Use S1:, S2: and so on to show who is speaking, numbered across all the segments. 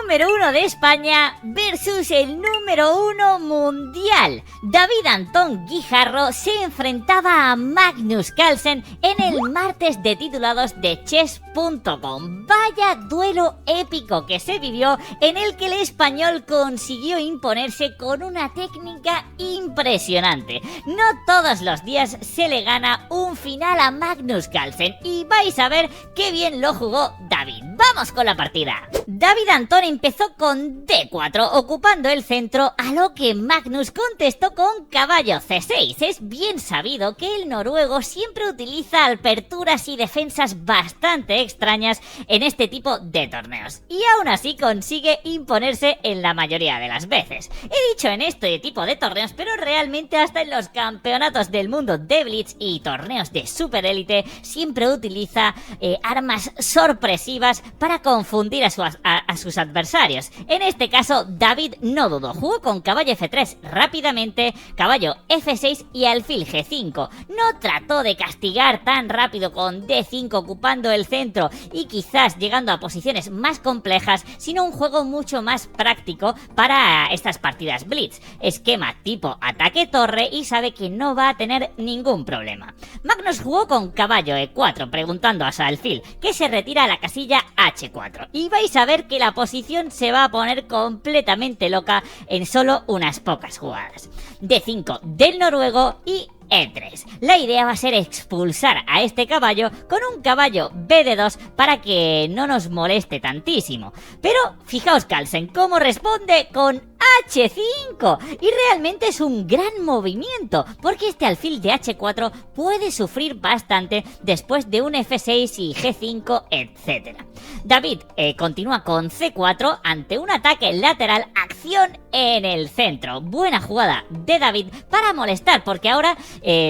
S1: número 1 de España versus el número 1 mundial. David Antón Guijarro se enfrentaba a Magnus Carlsen en el martes de titulados de Chess.com. Vaya duelo épico que se vivió, en el que el español consiguió imponerse con una técnica impresionante. No todos los días se le gana un final a Magnus Carlsen y vais a ver qué bien lo jugó David. ¡Vamos con la partida! David Antón empezó con D4, ocupando el centro, a lo que Magnus contestó con caballo C6. Es bien sabido que el noruego siempre utiliza aperturas y defensas bastante extrañas en este tipo de torneos, y aún así consigue imponerse en la mayoría de las veces. He dicho en este tipo de torneos, pero realmente hasta en los campeonatos del mundo de Blitz y torneos de Super Élite siempre utiliza armas sorpresivas para confundir a sus adversarios. En este caso, David no dudó, jugó con caballo F3 rápidamente, caballo F6 y alfil G5. No trató de castigar tan rápido con D5 ocupando el centro y quizás llegando a posiciones más complejas, sino un juego mucho más práctico para estas partidas Blitz. Esquema tipo ataque torre y sabe que no va a tener ningún problema. Magnus jugó con caballo E4, preguntando a su alfil que se retira a la casilla H4. Y vais a ver que la posición se va a poner completamente loca en solo unas pocas jugadas. D5 del noruego y E3. La idea va a ser expulsar a este caballo con un caballo BD2 para que no nos moleste tantísimo. Pero fijaos Carlsen cómo responde con H5, y realmente es un gran movimiento, porque este alfil de H4 puede sufrir bastante después de un F6 y G5, etc. David continúa con C4 ante un ataque lateral, acción en el centro. Buena jugada de David para molestar, porque ahora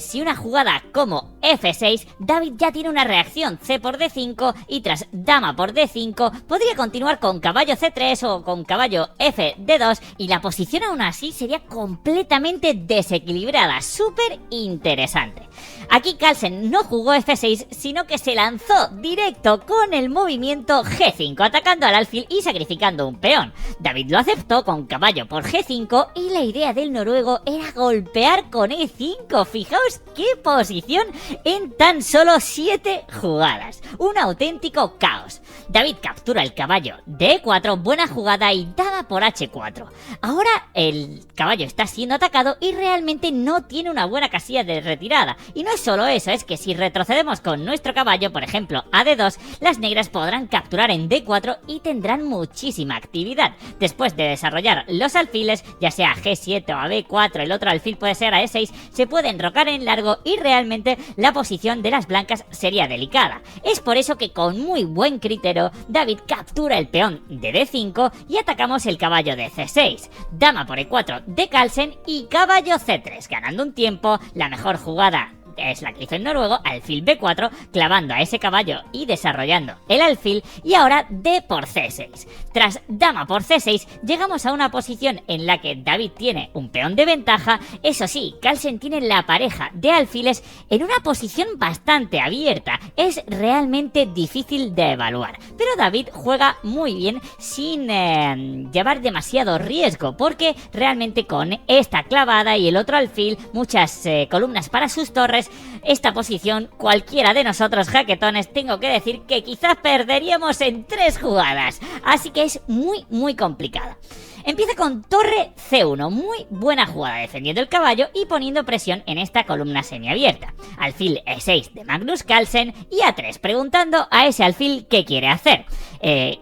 S1: si una jugada como F6, David ya tiene una reacción C por D5 y tras dama por D5 podría continuar con caballo C3 o con caballo FD2 y la posición aún así sería completamente desequilibrada. Súper interesante. Aquí Carlsen no jugó F6, sino que se lanzó directo con el movimiento G5, atacando al alfil y sacrificando un peón. David lo aceptó con caballo por G5 y la idea del noruego era golpear con E5. Fijaos qué posición en tan solo 7 jugadas. Un auténtico caos. David captura el caballo de E4, buena jugada, y dama por H4. Ahora el caballo está siendo atacado y realmente no tiene una buena casilla de retirada. Y no es solo eso, es que si retrocedemos con nuestro caballo, por ejemplo a D2, las negras podrán capturar en D4 y tendrán muchísima actividad. Después de desarrollar los alfiles, ya sea a G7 o a B4, el otro alfil puede ser a E6, se puede enrocar en largo y realmente la posición de las blancas sería delicada. Es por eso que con muy buen criterio David captura el peón de D5 y atacamos el caballo de C6, dama por E4 de Carlsen y caballo C3, ganando un tiempo. La mejor jugada es la que hizo el noruego, alfil B4, clavando a ese caballo y desarrollando el alfil, y ahora D por C6. Tras dama por C6 llegamos a una posición en la que David tiene un peón de ventaja. Eso sí, Carlsen tiene la pareja de alfiles en una posición bastante abierta. Es realmente difícil de evaluar, pero David juega muy bien sin llevar demasiado riesgo, porque realmente con esta clavada y el otro alfil, muchas columnas para sus torres, esta posición cualquiera de nosotros jaquetones, tengo que decir que quizás perderíamos en 3 jugadas, así que es muy complicada. Empieza con torre C1, muy buena jugada defendiendo el caballo y poniendo presión en esta columna semiabierta. Alfil E6 de Magnus Carlsen y A3, preguntando a ese alfil qué quiere hacer.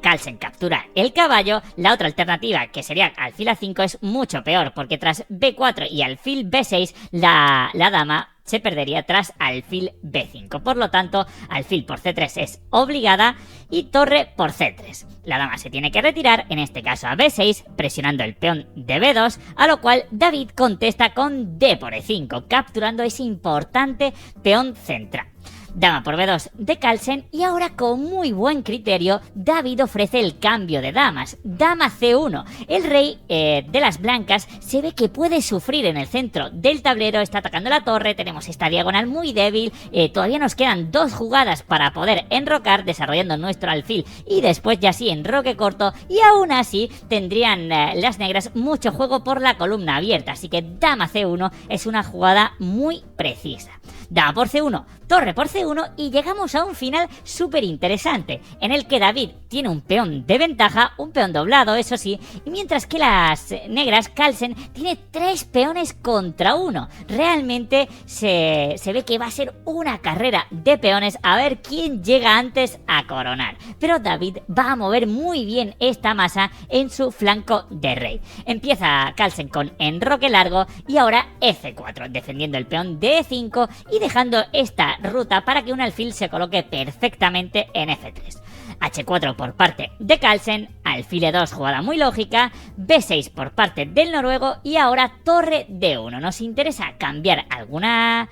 S1: Carlsen captura el caballo. La otra alternativa, que sería alfil A5, es mucho peor, porque tras B4 y alfil B6 la dama se perdería tras alfil B5. Por lo tanto, alfil por C3 es obligada y torre por C3. La dama se tiene que retirar, en este caso a B6, presionando el peón de B2, a lo cual David contesta con D por E5, capturando ese importante peón central. Dama por B2 de Carlsen y ahora con muy buen criterio David ofrece el cambio de damas. Dama C1. El rey de las blancas se ve que puede sufrir en el centro del tablero, está atacando la torre, tenemos esta diagonal muy débil, todavía nos quedan 2 jugadas para poder enrocar desarrollando nuestro alfil y después ya sí enroque corto y aún así tendrían las negras mucho juego por la columna abierta, así que dama C1 es una jugada muy precisa. Dama por C1, torre por C1 y llegamos a un final súper interesante, en el que David tiene un peón de ventaja, un peón doblado, eso sí, y mientras que las negras, Carlsen, tiene 3 peones contra 1. Realmente se ve que va a ser una carrera de peones a ver quién llega antes a coronar. Pero David va a mover muy bien esta masa en su flanco de rey. Empieza Carlsen con enroque largo y ahora F4, defendiendo el peón de E5 y dejando esta ruta para que un alfil se coloque perfectamente en F3. H4 por parte de Carlsen, alfil E2, jugada muy lógica, B6 por parte del noruego y ahora torre D1. Nos interesa cambiar alguna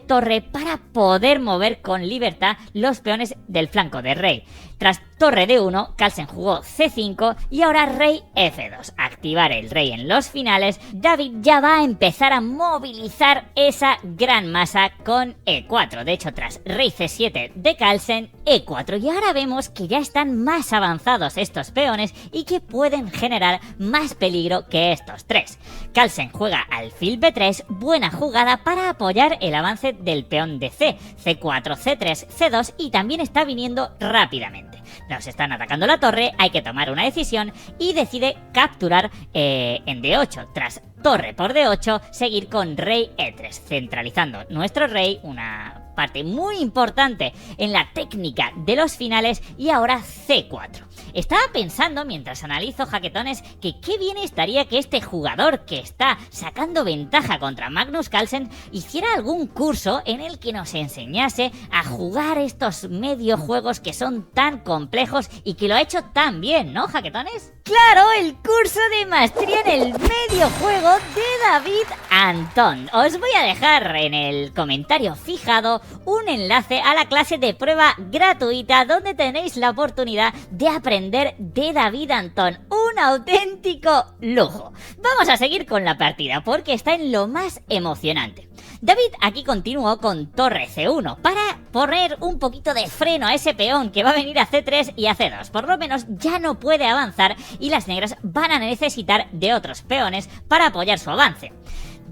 S1: torre para poder mover con libertad los peones del flanco de rey. Tras torre D1, Carlsen jugó C5 y ahora rey F2. Activar el rey en los finales, David ya va a empezar a movilizar esa gran masa con E4. De hecho, tras rey C7 de Carlsen, E4. Y ahora vemos que ya están más avanzados estos peones y que pueden generar más peligro que estos 3. Carlsen juega alfil B3, buena jugada para apoyar el avance del peón de C. C4, C3, C2 y también está viniendo rápidamente. Nos están atacando la torre, hay que tomar una decisión y decide capturar en D8. Tras torre por D8, seguir con rey E3, centralizando nuestro rey, una parte muy importante en la técnica de los finales, y ahora C4. Estaba pensando mientras analizo jaquetones que qué bien estaría que este jugador que está sacando ventaja contra Magnus Carlsen hiciera algún curso en el que nos enseñase a jugar estos mediojuegos que son tan complejos y que lo ha hecho tan bien, ¿no, jaquetones? ¡Claro! El curso de maestría en el mediojuego de David Antón. Os voy a dejar en el comentario fijado un enlace a la clase de prueba gratuita donde tenéis la oportunidad de aprender de David Antón. Un auténtico lujo. Vamos a seguir con la partida porque está en lo más emocionante. David aquí continuó con torre C1 para poner un poquito de freno a ese peón que va a venir a C3 y a C2. Por lo menos ya no puede avanzar y las negras van a necesitar de otros peones para apoyar su avance.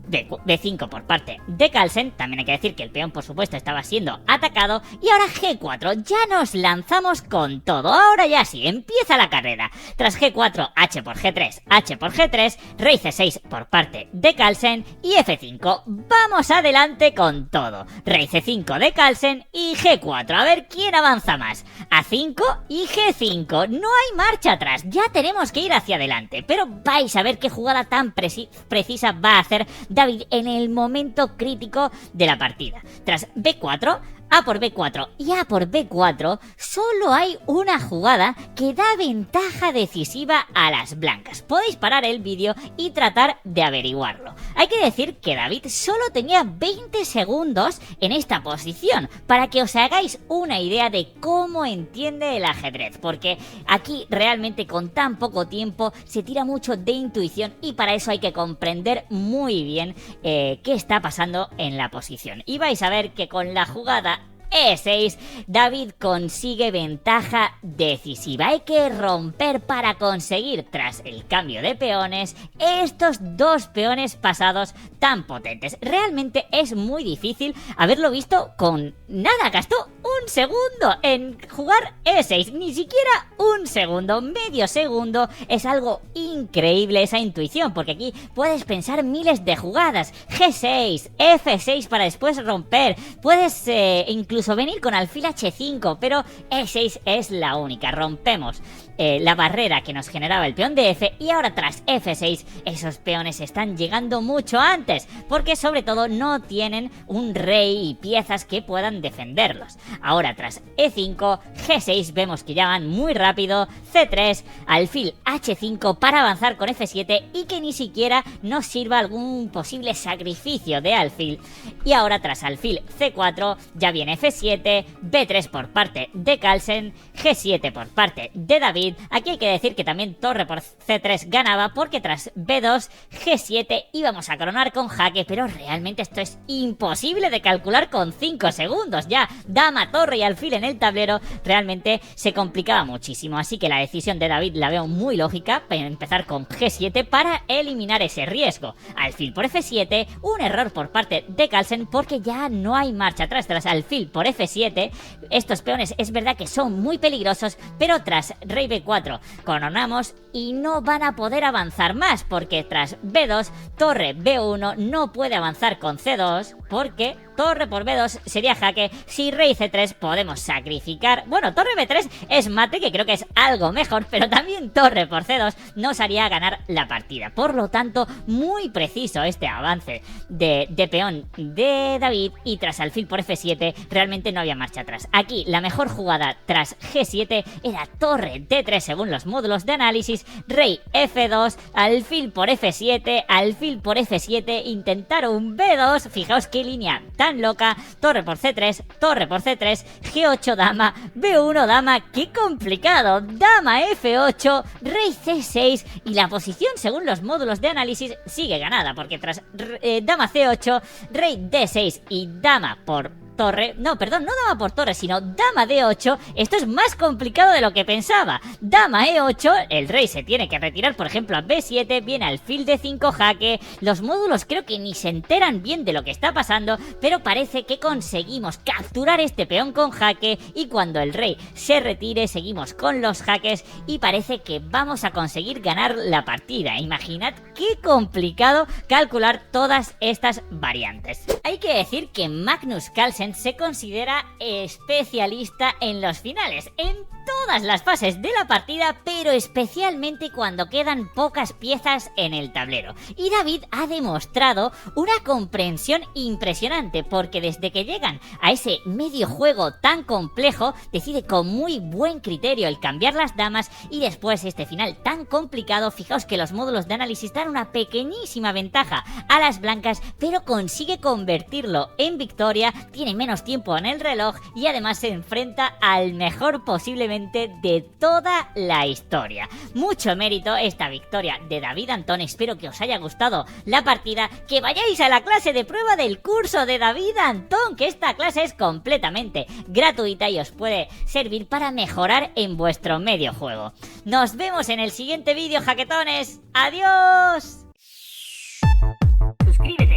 S1: B5 por parte de Carlsen, también hay que decir que el peón por supuesto estaba siendo atacado, y ahora G4, ya nos lanzamos con todo, ahora ya sí, empieza la carrera. Tras G4, H por G3, H por G3, rey C6 por parte de Carlsen y F5, vamos adelante con todo. Rey C5 de Carlsen y G4, a ver quién avanza más. A5 y G5, no hay marcha atrás, ya tenemos que ir hacia adelante, pero vais a ver qué jugada tan precisa va a hacer David en el momento crítico de la partida. Tras B4, A por B4 y A por B4, solo hay una jugada que da ventaja decisiva a las blancas. Podéis parar el vídeo y tratar de averiguarlo. Hay que decir que David solo tenía 20 segundos en esta posición, para que os hagáis una idea de cómo entiende el ajedrez, porque aquí realmente con tan poco tiempo se tira mucho de intuición y para eso hay que comprender muy bien qué está pasando en la posición. Y vais a ver que con la jugada E6, David consigue ventaja decisiva. Hay que romper para conseguir, tras el cambio de peones, estos 2 peones pasados tan potentes. Realmente es muy difícil haberlo visto con nada. Gastó un segundo en jugar E6, ni siquiera un segundo, medio segundo. Es algo increíble esa intuición, porque aquí puedes pensar miles de jugadas. G6, F6 para después romper. Puedes incluso venir con alfil H5, pero E6 es la única. Rompemos la barrera que nos generaba el peón de F, y ahora tras F6 esos peones están llegando mucho antes, porque sobre todo no tienen un rey y piezas que puedan defenderlos. Ahora tras E5, G6 vemos que ya van muy rápido, C3, alfil H5 para avanzar con F7 y que ni siquiera nos sirva algún posible sacrificio de alfil. Y ahora tras alfil C4 ya viene F7, B3 por parte de Carlsen, G7 por parte de David. Aquí hay que decir que también torre por C3 ganaba, porque tras B2, G7 íbamos a coronar con jaque, pero realmente esto es imposible de calcular con 5 segundos. Ya dama, torre y alfil en el tablero realmente se complicaba muchísimo, así que la decisión de David la veo muy lógica, empezar con G7 para eliminar ese riesgo. Alfil por F7, un error por parte de Carlsen porque ya no hay marcha atrás tras alfil por F7. Estos peones es verdad que son muy peligrosos, pero tras rey B4 coronamos y no van a poder avanzar más, porque tras B2, torre B1 no puede avanzar con C2 porque torre por B2 sería jaque. Si rey C3 podemos sacrificar, bueno, torre B3 es mate, que creo que es algo mejor, pero también torre por C2 nos haría ganar la partida. Por lo tanto, muy preciso este avance de peón de David, y tras alfil por F7 realmente no había marcha atrás. Aquí la mejor jugada tras G7 era torre D3 según los módulos de análisis, rey F2, alfil por F7, alfil por F7, intentar un B2, fijaos qué línea tan loca, torre por C3, torre por C3, G8 dama, B1 dama, qué complicado, dama F8, rey C6, y la posición según los módulos de análisis sigue ganada, porque tras dama C8, rey D6 y dama por torre, no, perdón, no dama por torre, sino dama D8, esto es más complicado de lo que pensaba. Dama E8, el rey se tiene que retirar, por ejemplo, a B7, viene alfil D5 jaque, los módulos creo que ni se enteran bien de lo que está pasando, pero parece que conseguimos capturar este peón con jaque, y cuando el rey se retire seguimos con los jaques y parece que vamos a conseguir ganar la partida. Imaginad qué complicado calcular todas estas variantes. Hay que decir que Magnus Carlsen se considera especialista en los finales, en todas las fases de la partida, pero especialmente cuando quedan pocas piezas en el tablero. Y David ha demostrado una comprensión impresionante, porque desde que llegan a ese medio juego tan complejo, decide con muy buen criterio el cambiar las damas, y después este final tan complicado, fijaos que los módulos de análisis dan una pequeñísima ventaja a las blancas, pero consigue convertirlo en victoria, tiene menos tiempo en el reloj y además se enfrenta al mejor posiblemente de toda la historia. Mucho mérito esta victoria de David Antón. Espero que os haya gustado la partida, que vayáis a la clase de prueba del curso de David Antón, que esta clase es completamente gratuita y os puede servir para mejorar en vuestro medio juego. Nos vemos en el siguiente vídeo, jaquetones. ¡Adiós! Suscríbete